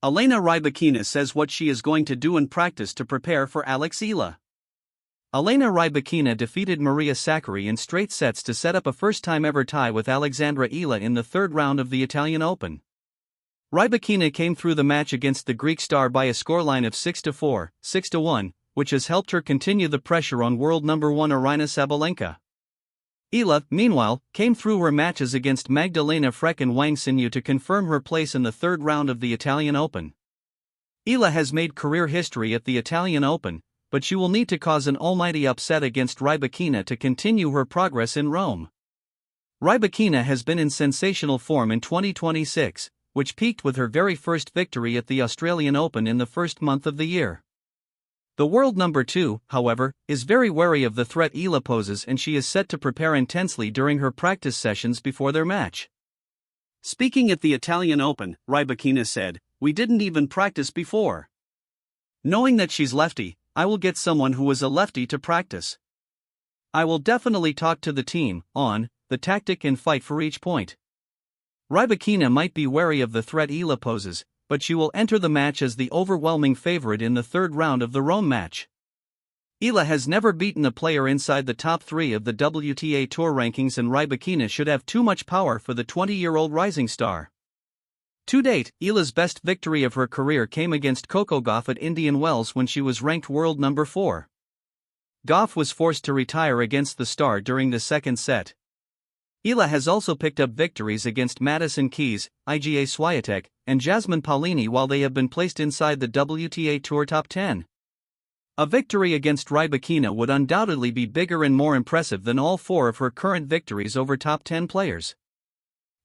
Elena Rybakina says what she is going to do in practice to prepare for Alex Eala. Elena Rybakina defeated Maria Sakkari in straight sets to set up a first-time-ever tie with Alexandra Eala in the third round of the Italian Open. Rybakina came through the match against the Greek star by a scoreline of 6-4, 6-1, which has helped her continue the pressure on world number 1 Aryna Sabalenka. Eala, meanwhile, came through her matches against Magdalena, Frech and Wang Xinyu to confirm her place in the third round of the Italian Open. Eala has made career history at the Italian Open, but she will need to cause an almighty upset against Rybakina to continue her progress in Rome. Rybakina has been in sensational form in 2026, which peaked with her very first victory at the Australian Open in the first month of the year. The world number 2, however, is very wary of the threat Eala poses, and she is set to prepare intensely during her practice sessions before their match. Speaking at the Italian Open, Rybakina said, "We didn't even practice before. Knowing that she's lefty, I will get someone who is a lefty to practice. I will definitely talk to the team on the tactic and fight for each point." Rybakina might be wary of the threat Eala poses, but she will enter the match as the overwhelming favorite in the third round of the Rome match. Eala has never beaten a player inside the top 3 of the WTA Tour rankings, and Rybakina should have too much power for the 20-year-old rising star. To date, Eala's best victory of her career came against Coco Gauff at Indian Wells when she was ranked world number 4. Gauff was forced to retire against the star during the second set. Eala has also picked up victories against Madison Keys, Iga Swiatek, and Jasmine Paolini while they have been placed inside the WTA Tour top 10. A victory against Rybakina would undoubtedly be bigger and more impressive than all 4 of her current victories over top 10 players.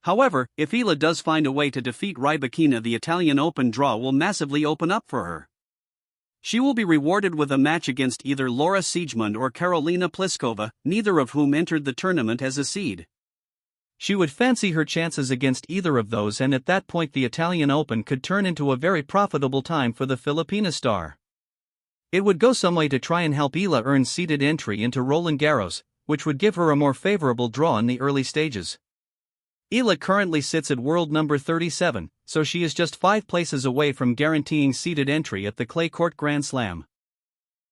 However, if Eala does find a way to defeat Rybakina, the Italian Open draw will massively open up for her. She will be rewarded with a match against either Laura Siegemund or Karolina Pliskova, neither of whom entered the tournament as a seed. She would fancy her chances against either of those, and at that point the Italian Open could turn into a very profitable time for the Filipina star. It would go some way to try and help Eala earn seeded entry into Roland Garros, which would give her a more favorable draw in the early stages. Eala currently sits at world number 37, so she is just 5 places away from guaranteeing seeded entry at the clay court Grand Slam.